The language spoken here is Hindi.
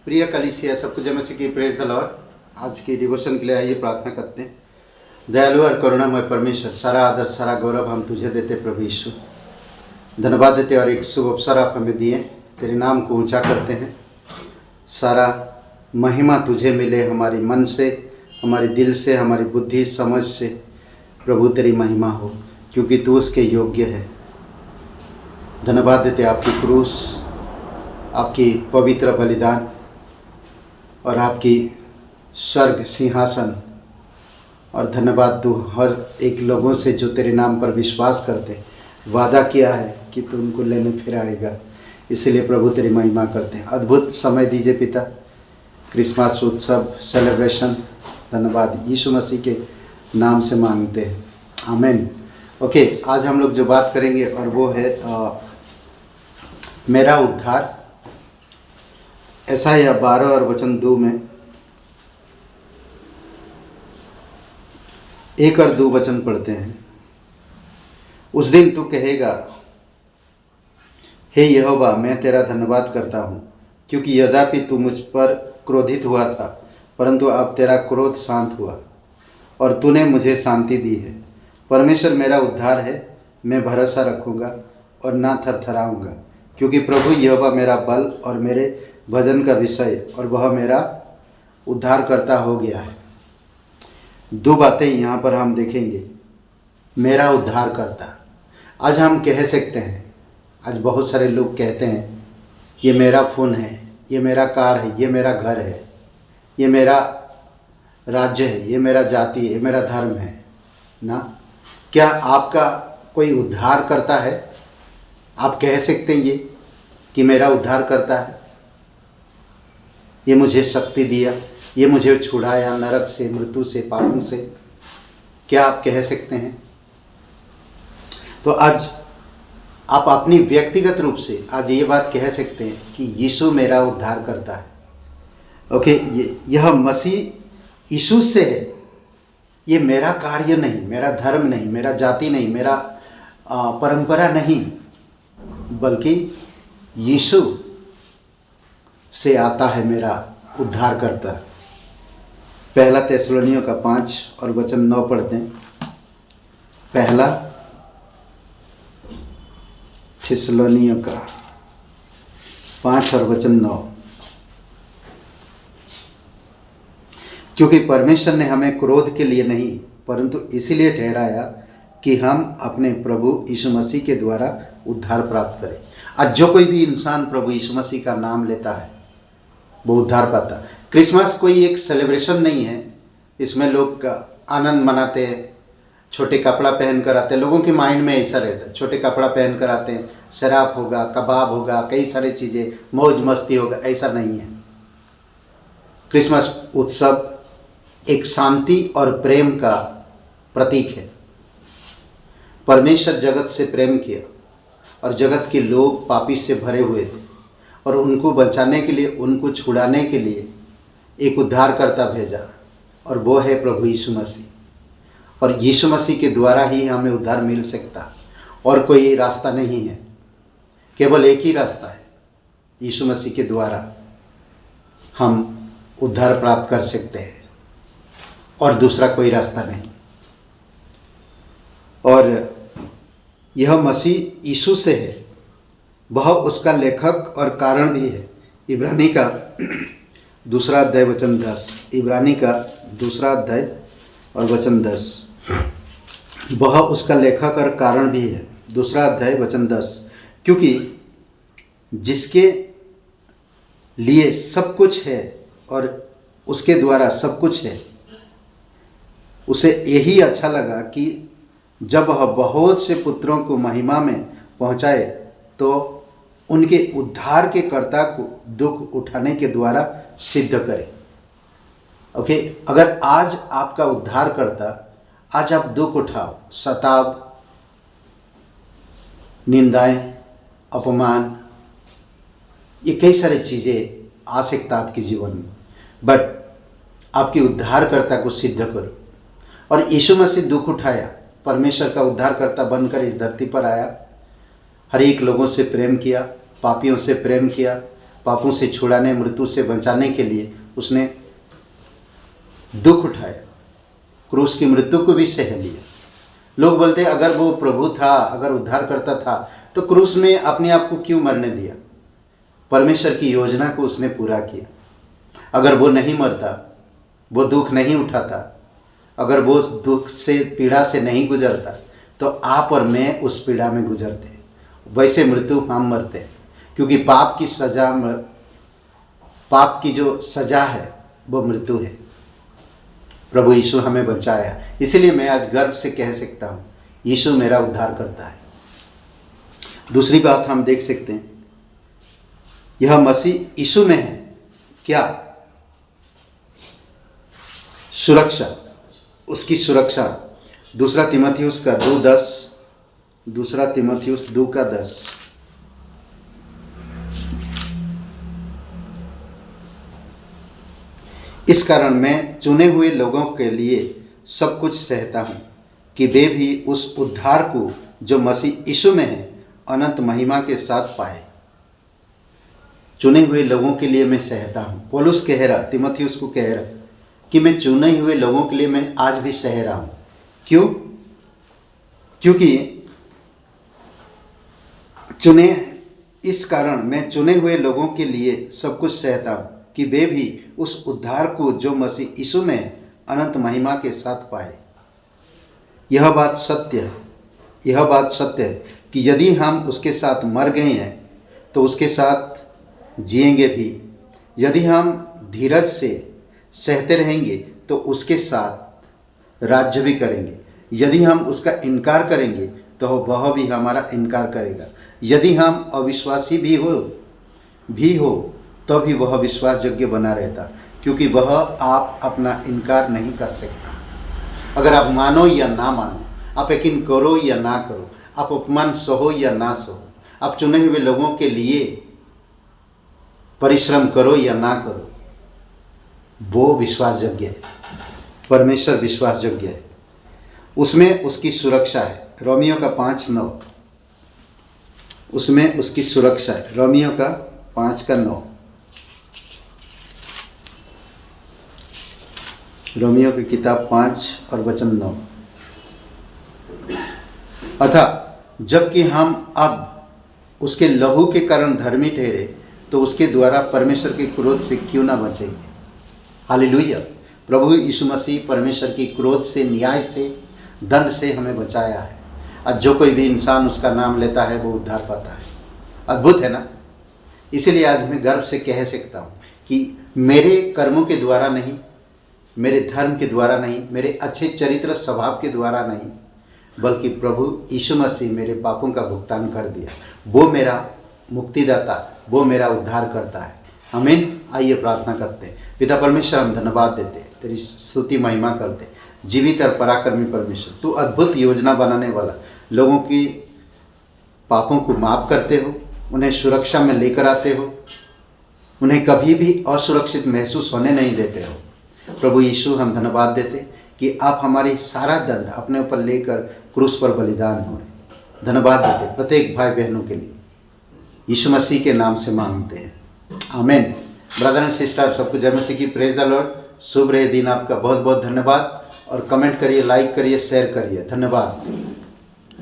प्रिय कलीसिया, सबको जय मसीह की प्रेज द लॉर्ड। आज की डिवोशन के लिए आइए प्रार्थना करते हैं। दयालु और करुणामय परमेश्वर, सारा आदर सारा गौरव हम तुझे देते प्रभु यीशु। धन्यवाद देते और एक शुभ अवसर आप हमें दिए, तेरे नाम को ऊंचा करते हैं। सारा महिमा तुझे मिले, हमारी मन से, हमारे दिल से, हमारी बुद्धि समझ से प्रभु तेरी महिमा हो, क्योंकि तू उसके योग्य है। धन्यवाद देते आपकी क्रूस, आपकी पवित्र बलिदान और आपकी स्वर्ग सिंहासन। और धन्यवाद तू हर एक लोगों से जो तेरे नाम पर विश्वास करते वादा किया है कि तू उनको लेने फिर आएगा। इसीलिए प्रभु तेरी महिमा करते हैं। अद्भुत समय दीजिए पिता, क्रिसमस उत्सव सेलिब्रेशन। धन्यवाद यीशु मसीह के नाम से मांगते हैं, आमीन। ओके, आज हम लोग जो बात करेंगे और वो है मेरा उद्धार। यशायाह 12 और वचन 2 में 1 और 2 वचन पढ़ते हैं। उस दिन तू कहेगा, हे यहोवा, मैं तेरा धन्यवाद करता हूँ, क्योंकि यद्यपि तू मुझ पर क्रोधित हुआ था, परंतु अब तेरा क्रोध शांत हुआ और तूने मुझे शांति दी है। परमेश्वर मेरा उद्धार है, मैं भरोसा रखूँगा और ना थरथराऊँगा, क्योंकि प्रभु यहोवा मेरा बल और मेरे भजन का विषय और वह मेरा उद्धारकर्ता हो गया है। 2 बातें यहाँ पर हम देखेंगे। मेरा उद्धारकर्ता। आज हम कह सकते हैं, आज बहुत सारे लोग कहते हैं ये मेरा फ़ोन है, ये मेरा कार है, ये मेरा घर है, ये मेरा राज्य है, ये मेरा जाति है, ये मेरा धर्म है ना। क्या आपका कोई उद्धार करता है? आप कह सकते हैं ये कि मेरा उद्धार करता है, ये मुझे शक्ति दिया, ये मुझे छुड़ाया नरक से, मृत्यु से, पापों से। क्या आप कह सकते हैं? तो आज आप अपनी व्यक्तिगत रूप से आज ये बात कह सकते हैं कि यीशु मेरा उद्धार करता है। ओके, यह मसीह यीशु से है। ये मेरा कार्य नहीं, मेरा धर्म नहीं, मेरा जाति नहीं, मेरा परंपरा नहीं, बल्कि यीशु से आता है मेरा उद्धार करता। पहला थिस्सलुनीकियों का 5 और वचन 9 पढ़ते हैं। पहला थिस्सलुनीकियों का 5 और वचन 9। क्योंकि परमेश्वर ने हमें क्रोध के लिए नहीं, परंतु इसीलिए ठहराया कि हम अपने प्रभु यीशु मसीह के द्वारा उद्धार प्राप्त करें। आज जो कोई भी इंसान प्रभु यीशु मसीह का नाम लेता है वो उद्धार पाता। क्रिसमस कोई एक सेलिब्रेशन नहीं है, इसमें लोग आनंद मनाते हैं, छोटे कपड़ा पहन कर आते हैं। लोगों के माइंड में ऐसा रहता है, छोटे कपड़ा पहन कर आते हैं, शराब होगा, कबाब होगा, कई सारी चीज़ें, मौज मस्ती होगा। ऐसा नहीं है। क्रिसमस उत्सव एक शांति और प्रेम का प्रतीक है। परमेश्वर जगत से प्रेम किया और जगत के लोग पापी से भरे हुए थे और उनको बचाने के लिए, उनको छुड़ाने के लिए एक उद्धारकर्ता भेजा, और वो है प्रभु यीशु मसीह। और यीशु मसीह के द्वारा ही हमें उद्धार मिल सकता, और कोई रास्ता नहीं है। केवल एक ही रास्ता है, यीशु मसीह के द्वारा हम उद्धार प्राप्त कर सकते हैं, और दूसरा कोई रास्ता नहीं। और यह मसीह यीशु से है, वह उसका लेखक और कारण भी है। इब्रानी का 2 अध्याय वचन 10। इब्रानी का 2 अध्याय और वचन 10। वह उसका लेखक और कारण भी है। 2 अध्याय वचन 10। क्योंकि जिसके लिए सब कुछ है और उसके द्वारा सब कुछ है, उसे यही अच्छा लगा कि जब वह बहुत से पुत्रों को महिमा में पहुंचाए तो उनके उद्धार के कर्ता को दुख उठाने के द्वारा सिद्ध करे। ओके, अगर आज आपका उद्धार करता, आज आप दुख उठाओ, सताव, निंदाएं, अपमान, ये कई सारी चीज़ें आ सकता आपके जीवन में, बट आपके उद्धारकर्ता को सिद्ध करो। और यीशु मसीह दुख उठाया, परमेश्वर का उद्धारकर्ता बनकर इस धरती पर आया, हर एक लोगों से प्रेम किया, पापियों से प्रेम किया, पापों से छुड़ाने, मृत्यु से बचाने के लिए उसने दुख उठाया, क्रूस की मृत्यु को भी सह लिया। लोग बोलते अगर वो प्रभु था, अगर उद्धार करता था तो क्रूस में अपने आप को क्यों मरने दिया? परमेश्वर की योजना को उसने पूरा किया। अगर वो नहीं मरता, वो दुख नहीं उठाता, अगर वो दुख से, पीड़ा से नहीं गुजरता, तो आप और मैं उस पीड़ा में गुजरते, वैसे मृत्यु हम मरते। क्योंकि पाप की जो सजा है वो मृत्यु है। प्रभु यीशु हमें बचाया, इसलिए मैं आज गर्व से कह सकता हूँ यीशु मेरा उद्धार करता है। दूसरी बात हम देख सकते हैं, यह मसीह यीशु में है क्या? सुरक्षा, उसकी सुरक्षा। दूसरा तीमुथियुस का 2:10, दूसरा तीमुथियुस 2:10। इस कारण मैं चुने हुए लोगों के लिए सब कुछ सहता हूँ कि वे भी उस उद्धार को जो मसीह यीशु में है अनंत महिमा के साथ पाए। चुने हुए लोगों के लिए मैं सहता हूँ। पौलुस कह रहा, तीमुथियुस को कह रहा कि मैं चुने हुए लोगों के लिए मैं आज भी सह रहा हूँ। क्यों? क्योंकि इस कारण मैं चुने हुए लोगों के लिए सब कुछ सहता हूँ कि वे भी उस उद्धार को जो मसीह यीशु में अनंत महिमा के साथ पाए। यह बात सत्य है कि यदि हम उसके साथ मर गए हैं तो उसके साथ जिएंगे भी। यदि हम धीरज से सहते रहेंगे तो उसके साथ राज्य भी करेंगे। यदि हम उसका इनकार करेंगे तो वह भी हमारा इनकार करेगा। यदि हम अविश्वासी भी हो तो भी वह विश्वास योग्य बना रहता, क्योंकि वह आप अपना इनकार नहीं कर सकता। अगर आप मानो या ना मानो, आप यकीन करो या ना करो, आप अपमान सहो या ना सहो, आप चुने हुए लोगों के लिए परिश्रम करो या ना करो, वो विश्वास योग्य है। परमेश्वर विश्वास योग्य है, उसमें उसकी सुरक्षा है। रोमियो का 5:9, उसमें उसकी सुरक्षा है। रोमियो का 5:9, रोमियो की किताब 5 और वचन 9। अतः जबकि हम अब उसके लहू के कारण धर्मी ठहरे तो उसके द्वारा परमेश्वर के क्रोध से क्यों ना बचेंगे। हालेलुया। प्रभु यीशु मसीह परमेश्वर की क्रोध से, न्याय से, दंड से हमें बचाया है। आज जो कोई भी इंसान उसका नाम लेता है वो उद्धार पाता है। अद्भुत है ना। इसीलिए आज मैं गर्व से कह सकता हूँ कि मेरे कर्मों के द्वारा नहीं, मेरे धर्म के द्वारा नहीं, मेरे अच्छे चरित्र स्वभाव के द्वारा नहीं, बल्कि प्रभु यीशु मसीह मेरे पापों का भुगतान कर दिया। वो मेरा मुक्तिदाता, वो मेरा उद्धार करता है। आमीन। आइए प्रार्थना करते हैं। पिता परमेश्वर, हम धन्यवाद देते, तेरी स्तुति महिमा करते। जीवित और पराक्रमी परमेश्वर, तू अद्भुत योजना बनाने वाला, लोगों की पापों को माफ़ करते हो, उन्हें सुरक्षा में लेकर आते हो, उन्हें कभी भी असुरक्षित महसूस होने नहीं देते हो। प्रभु यीशु, हम धन्यवाद देते कि आप हमारी सारा दंड अपने ऊपर लेकर क्रूस पर बलिदान हुए। धन्यवाद देते प्रत्येक भाई बहनों के लिए, यीशु मसीह के नाम से मांगते हैं। आमीन। ब्रदर एंड सिस्टर, सबको जय मसीह की। Praise the Lord. शुभ रहे दिन आपका। बहुत बहुत धन्यवाद। और कमेंट करिए, लाइक करिए, शेयर करिए। धन्यवाद।